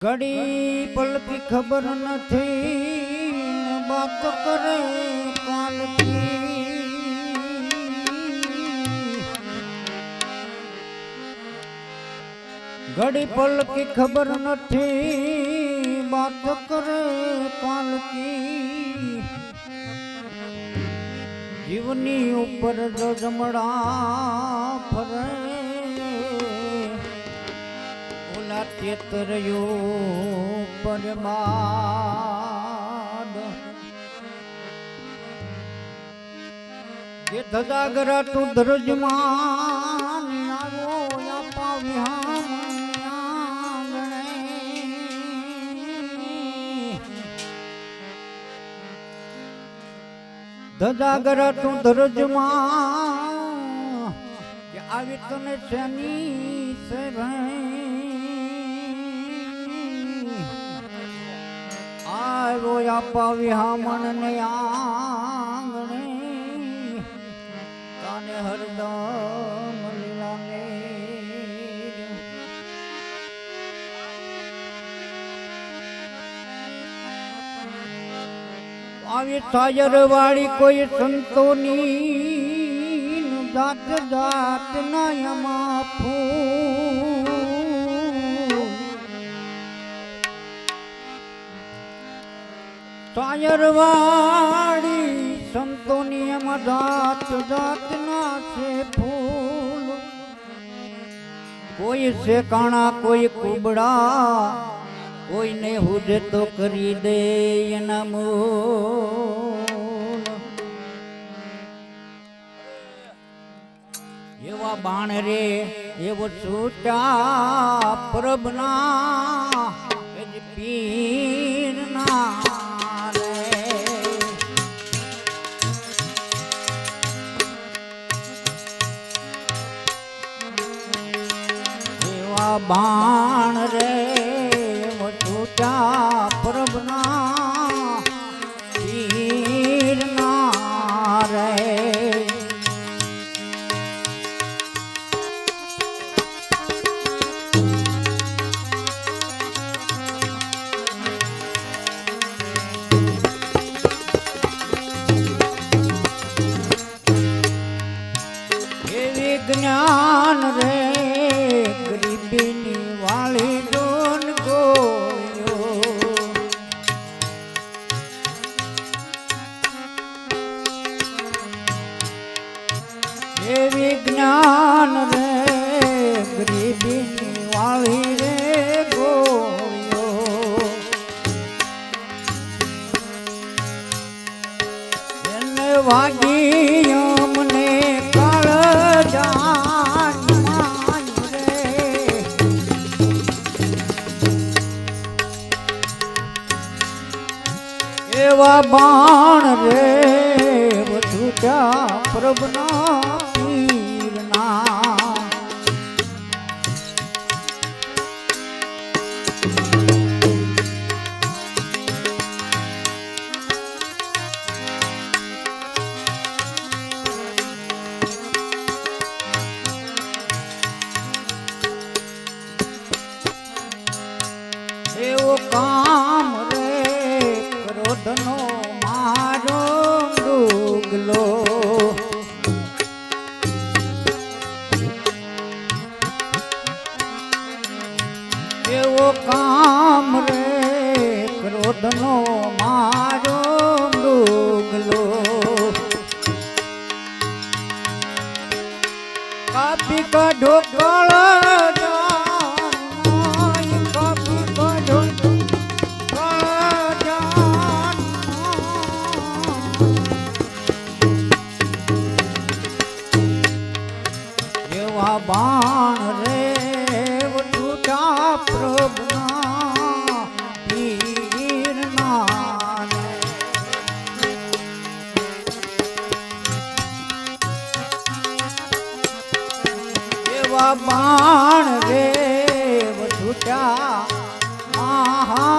ઘડી પલ કી ખબર નથી બાત કરે કાલ કી ઘડી પલ કી ખબર નથી બાત કરે કાલ કી જીવની ઉપર જમડા ફરે ચેતરયો પરમાદ જે ધજાગરા તું ધરજમાન આવો આપા વિહામણે ધજાગરા તું ધરજમાન કે આવી તને શની સે ભાઈ આવ્યો આપા વિહામણ ને આંગણે તાને હરદમ લીલાને આવી સાયર વાળી કોઈ સંતોની જાત જાત ના યમા ફૂલ સાયરવાડી સંતોની એમાં જાત જાત ના છે ફૂલ કોઈ છે કાણા કોઈ કુબડા કોઈને હુજે તો કરી દે એના મૂલ એવા બાણ રે એવો છૂટા પ્રભના પીરના બાણ રે છૂટા પ્રભના પીરના રે એવી જ્ઞાન રે ગરીબીની વાળી ડોન ગોયો એવી જ્ઞાન રે ગરીબીની વાળી રે ગોયો એને વાગી અમને કાળજાન એવા બાણ રે છૂટા પ્રભના પીરના એવો કામ રે ક્રોધનો મારો ડુગલો એવો કામ રે ક્રોધનો મારો ડુગલો કાપી કાઢો કાળા બાણ રે છૂટા પ્રભના પીરના એવા બાણ રે છૂટા મહાદેવના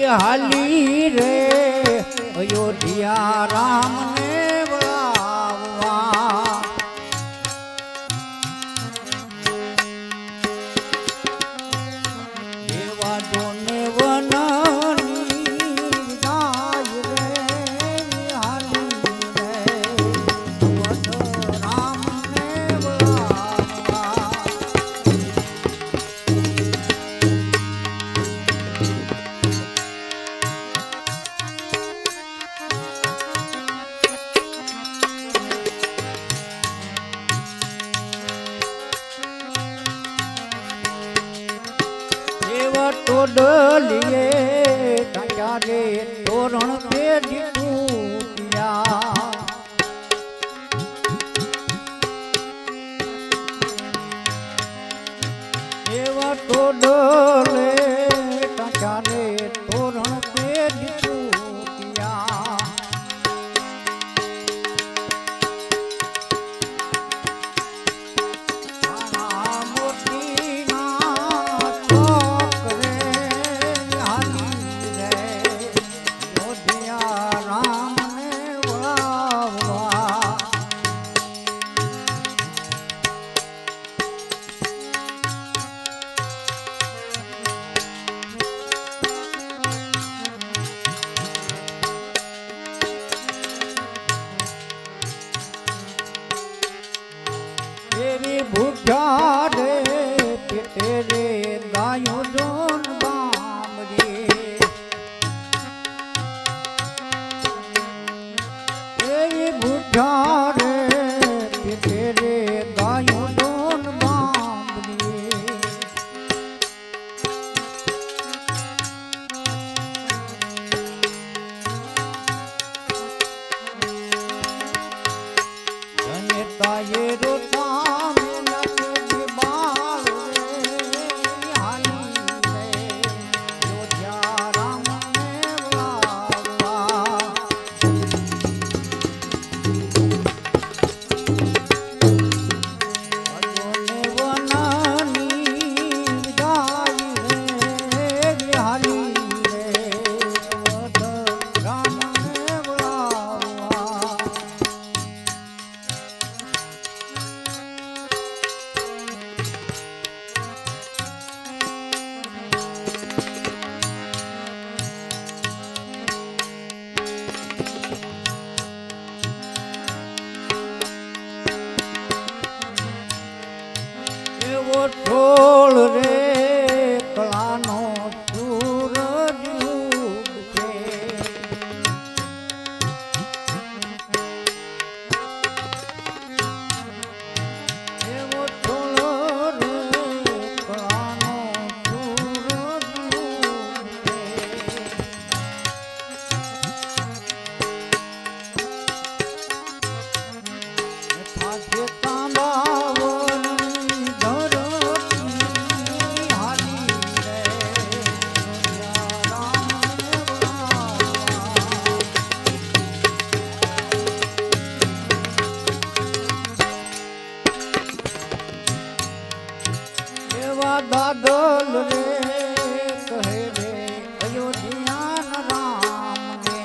હાલી રે અયોધ્યા રામને બોલાવવા એવા જોને વનની જાય રે હાલી રે અયોધ્યા રામને બોલાવવા ટોડલીએ કાંચારે તોરણ પેઢી તૂટ્યા એવા ટોડલે કાંચારે તોરણ પેઢી તૂટ્યા तेरी भूखा रे पेटे रे गायों जोन बाम रे तेरी भूखा रे पेटे रे गायों जोन बाम रे जनेता ये रोता ઢોળ રે કળાનો સૂરજ ઉગશે એવો ઢોળ રે કળાનો સૂરજ ઉગશે થાકે તાંબાવની દાદલ રે કહે રે અયોધ્યા રામ ને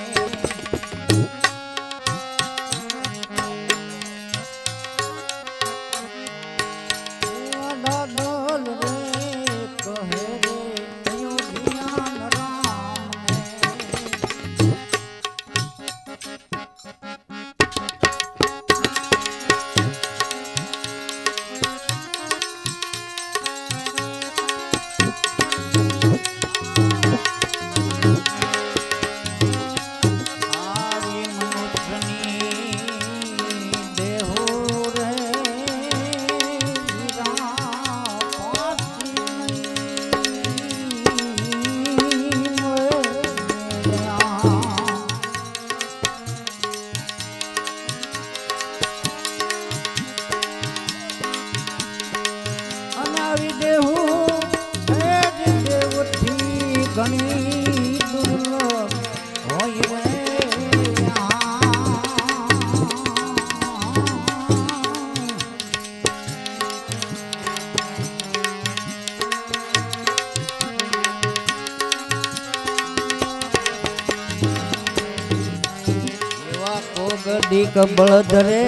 કદીક બળદરે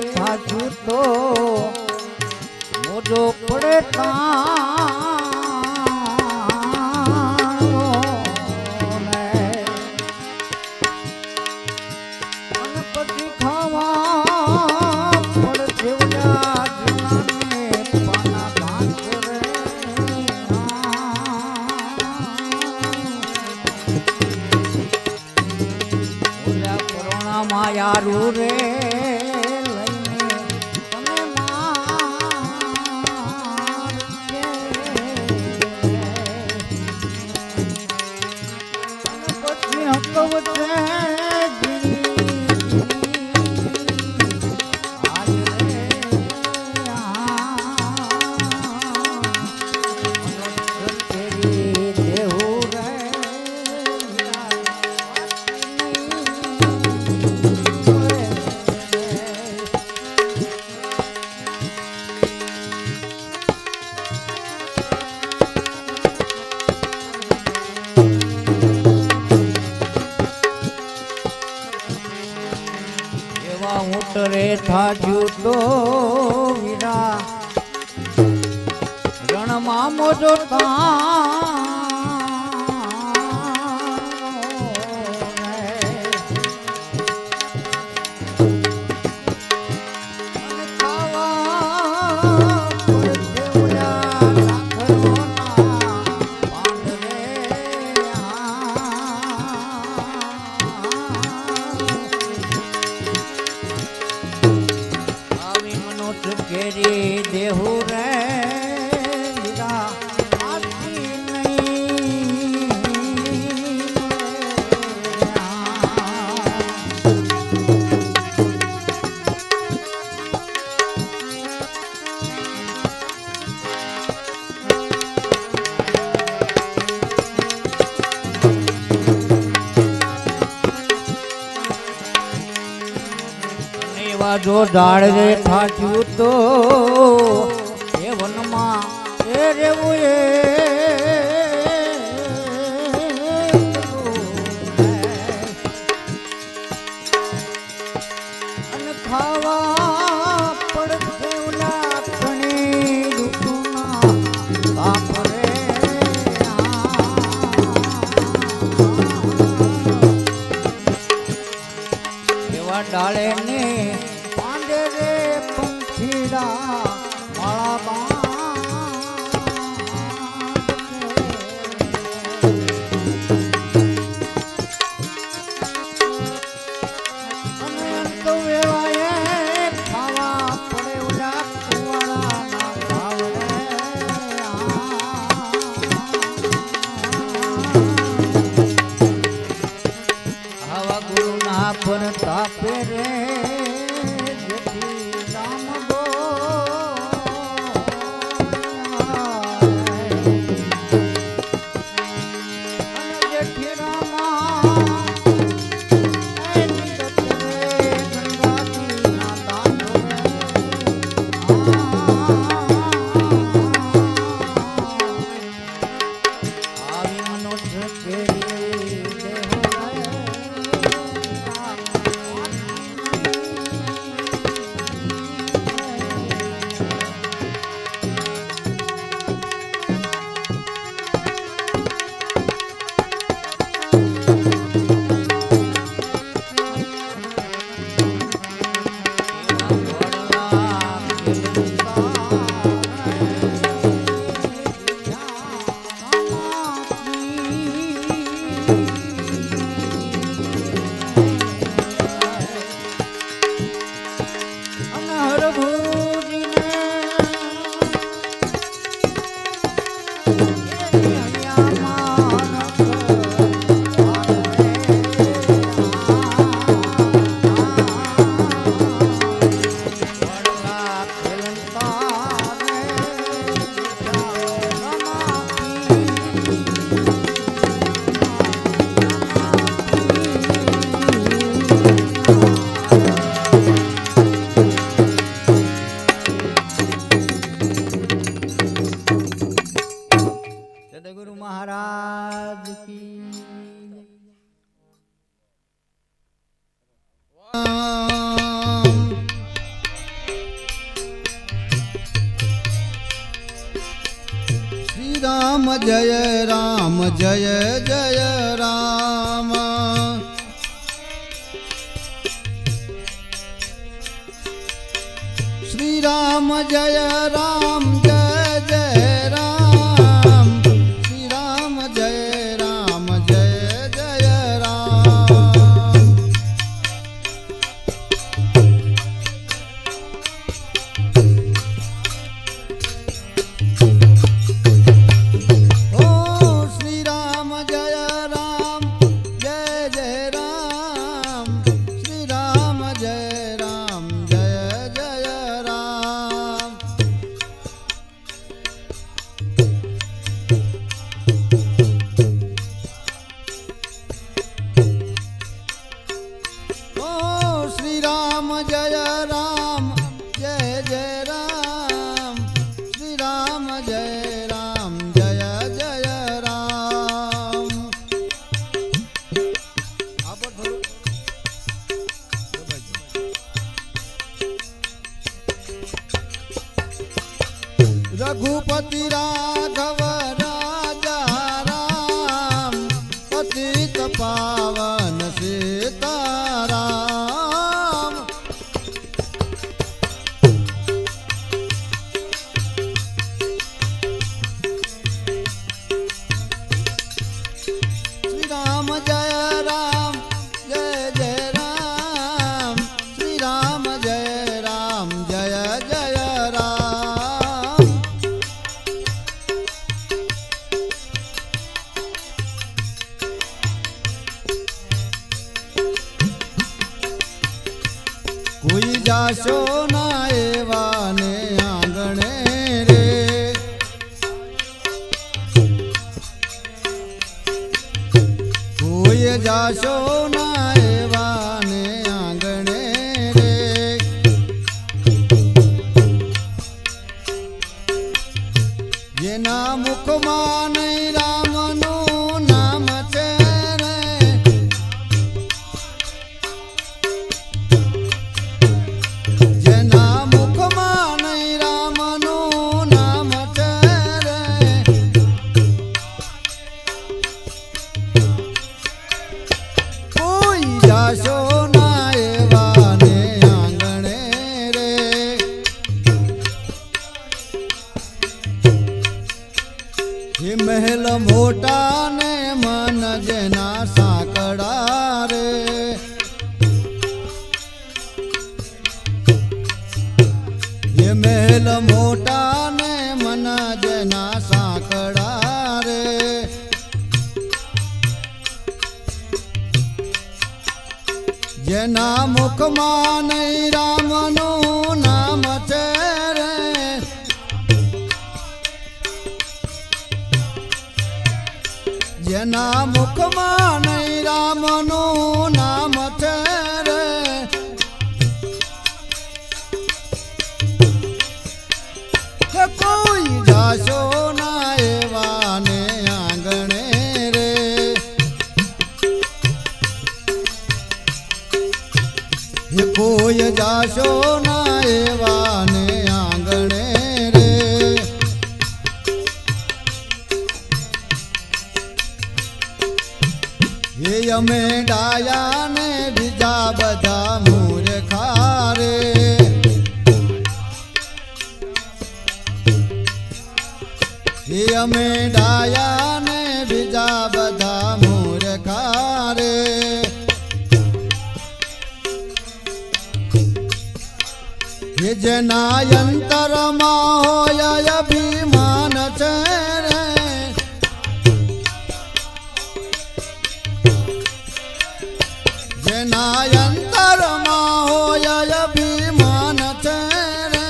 થાચું તો મોજો પડે તાણે અને પછી ખાવા પડશે ઓલા જૂનાને પાના ભાંગ રે ઓલા કોરોના માયારું રે લઈને તમે મારજે. અને પછી હકવશે રે થાજ્યું તો વીરા રણમાં મોજો ઘેરી દેહુ રે વીરા આથી નહીં જો ઝાડ રે થાચ્યું તો એ વનમાં એ રેવું અને ખાવા પડશે ઓલા ઘણી ઋતુના બાપ રે એવા ડાળે ને રે પંખીડા માળા અને અંત વેવાએ ખાવા પડે ઓલા કુવાળાના ભાવ રે આવા ગુરુના પર તાપે રે राम जय जय राम। श्री राम जय राम जय जय राम। श्री राम जय जय राम। रघुपति राघव राजा राम, पतित पावन सीताराम। श्री राम जय जय राम। श्री राम जय जय राम। कोई जाशो ना एवाने आंगणे रे। कोई जाशो ना एवाने आंगणे रे। जेना मुखમાં નહીં રામનું નામ છે રે। જેના મુખમાં નહીં રામનું નામ છે રે। કોઈ જાશો ના એવાને આંગણે રે। એ મહેલ મોટા ને મન જેના સાંકડા રે। ये महल मोटा ने मना जना साकड़ा रे। जेना मुखમાં નહીં રામનું નામ છે રે। જેના મુખમાં નહીં રામનું નામ છે રે। કોઈ જાશો ના એવાને આંગણે રે। કોઈ જાશો ના એવાને આંગણે રે। એ અમે ડાયા ને બીજા બધા મૂર્ખા રે। એ અમે ડાયા ને બીજા બધા મૂર્ખા રે। એ જેના અંતરમાં હોય અભિમાન છે રે। જેના અંતરમાં હોય અભિમાન છે રે।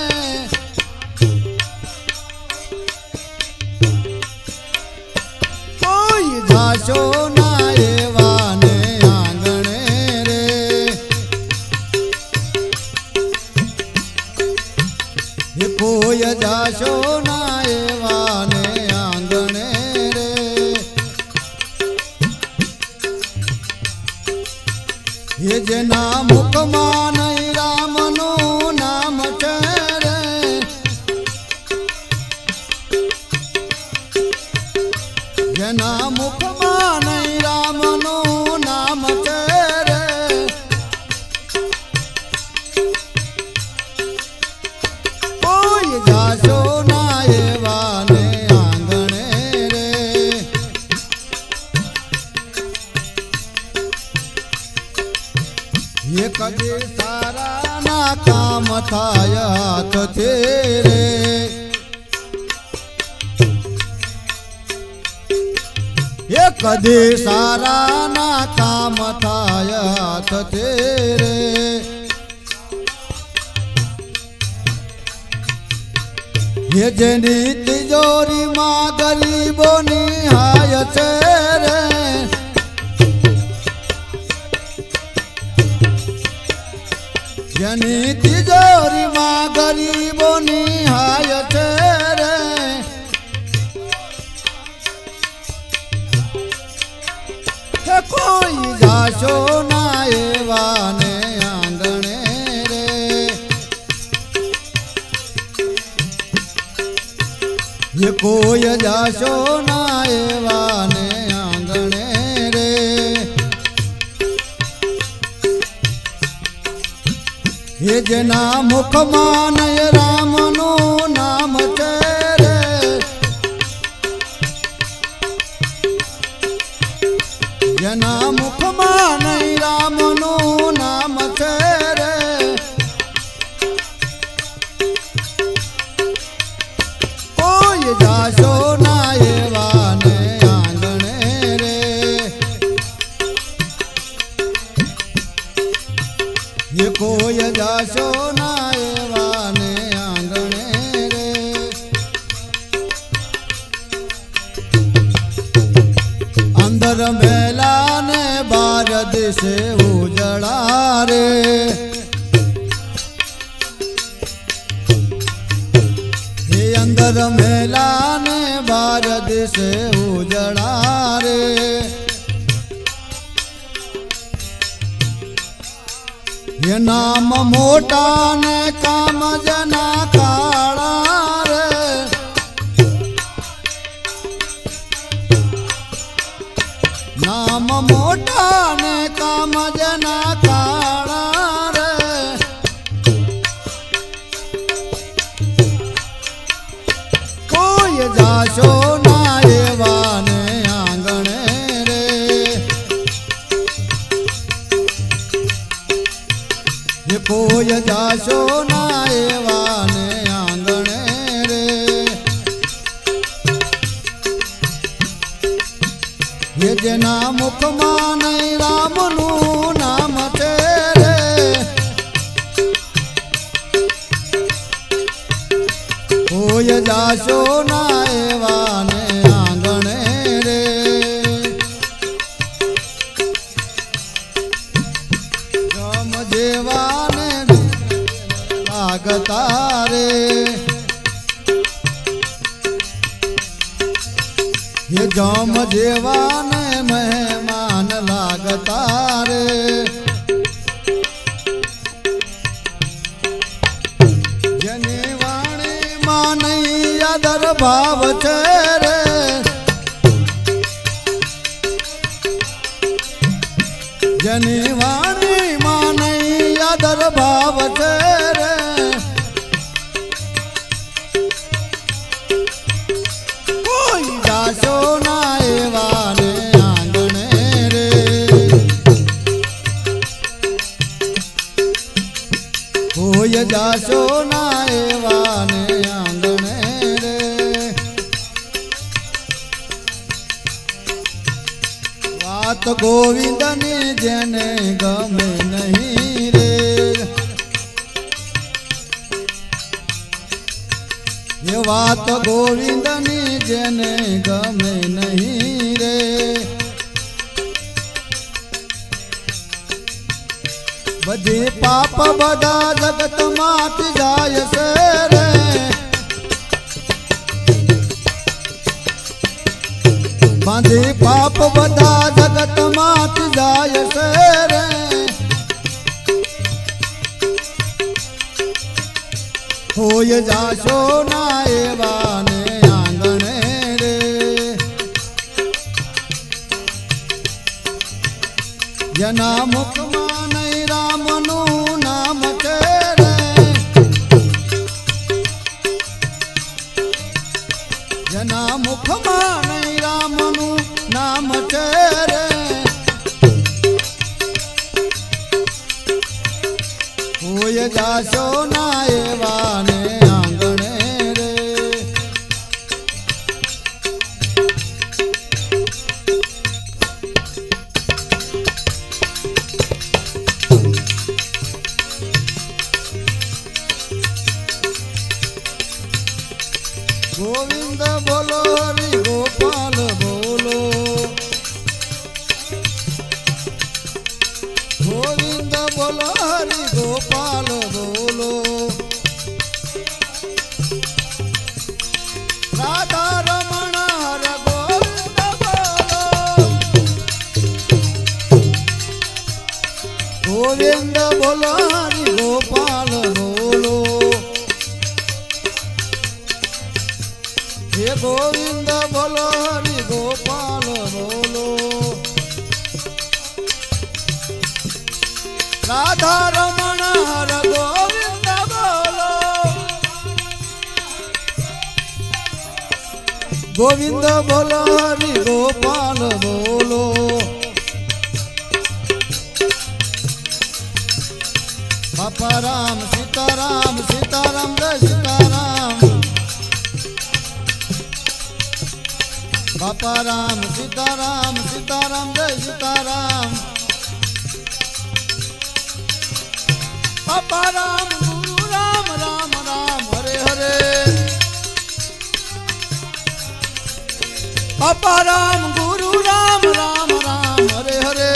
जाशो ना एवाने आंगणे रे। कोई जाशो ना एवाने आंगणे रे। ये जना मुखમાં નહીં રામનું નામ છે રે। કોઈ જાશો ના એવા ને આંગણે રે એ કદી સારા ના કામ થાય હાથથી રે એ કદી સારા ના કામ થાય હાથથી રે એ જેની તિજોરીમાં ગરીબોની હાય છે રે જેની તિજોરીમાં ગરીબોની હાય છે રે કે કોઈ જાશો ના એવા ને આંગણે રે એ કોઈ જાશો ના એવા ને આંગણે રે એ જેના મુખમાં નય રામનું નામ છે રે જેના મુખમાં નય રામનું નામ છે રે કોઈ જાશો ના એવા ને આંગણે રે એ કોઈ જાશો ના એવા ને આંગણે રે અંદર મેલા ને બાર દિશે ઉજળા રે એ અંદર મેલા ને બાર દિશે ઉજળા રે એ નામ મોટા ને કામ જના કાળા રે નામ મોટા ને કામ જના કાળા રે કોઈ જાશો ના એવા ને આંગણે રે એ કોઈ જાશો ના એવા ને આંગણે રે એ જેના મુખમાં નય રામનું નામ છે રે કોઈ જાશો ના એવા ને આંગણે રે ગમ જેવા ને લાગતા રે એ જમ જેવા ને મહેમાન લાગતા રે જેની વાણીમાં નહીં આદર ભાવ છે રે જેની વાણીમાં નહીં આદર ભાવ છે રે કોઈ જાશો ના એવા ને આંગણે રે કોઈ જાશો ના એવા ને આંગણે રે વાત ગોવિંદની જેને ગમે નહીં રે એ વાત ગોવિંદની જેને ગમે નહીં રે બધી પાપ બધા જગતમાંથી જાય છે રે બાંધી પાપ બધા જગતમાંથી જાય છે રે હોય જાશો ના એવા ને આંગણે રે જેના મુખમાં નહીં રામનું નામ છે રે મુખમાં નહીં રામનું નામ છે રે હોય જાશો ના એવા ને આંગણે રે ગોવિંદ બોલો હરિ ગોપાલ બોલો ગોવિંદ બોલો હરિ ગોપાલ બોલો રાધા રમણ હર ગોવિંદ બોલો ગોવિંદ બોલો હરિ ગોપાલ બોલો હે ગોવિંદ બોલો હરિ ગોપાલ બોલો રાધા રમણ હર ગોવિંદ બોલો ગોવિંદ બોલો હરિ ગોપાલ બોલો બાપા રામ સીતારામ સીતારામ જય સીતારામ બાપા રામ સીતારામ સીતારામ જય સીતારામ બાપા રામ ગુરુ રામ રામ રામ હરે હરે બાપા રામ ગુરુ રામ રામ રામ હરે હરે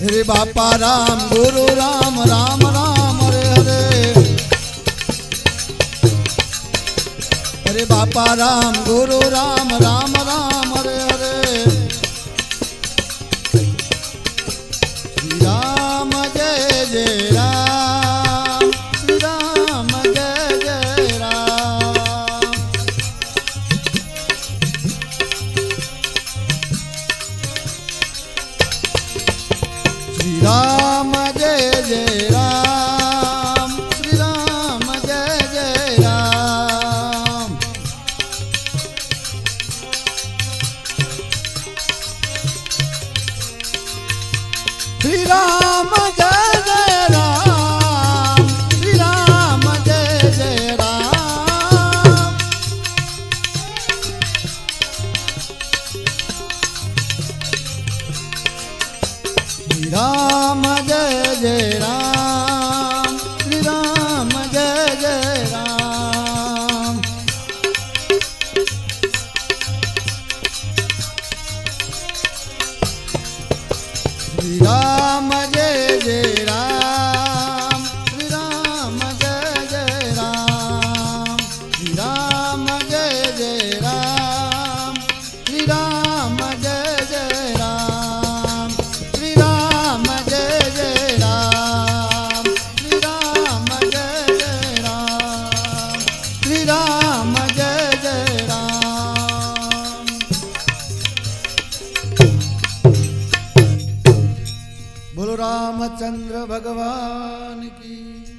હરે બાપા રામ ગુરુ રામ રામ રામ હરે હરે હરે બાપા રામ ગુરુ રામ રામ રામ હરે હરે શ્રી રામ જય જય રામ શ્રી રામ જય જય રામ શ્રી રામ જય જય રામ શ્રી રામ જય જય રામ શ્રી રામ જય જય રામ શ્રી રામ જય જય રામ શ્રી રામ જય જય રામ શ્રી રામ જય જય રામ શ્રી રામ જય જય રામ શ્રી રામ જય જય રામ શ્રી રામ જય જય રામ શ્રી રામ જય જય રામ શ્રી રામ જય જય રામ શ્રી રામ જય જય રામ શ્રી રામ જય જય રામ બોલો રામચંદ્ર ભગવાન की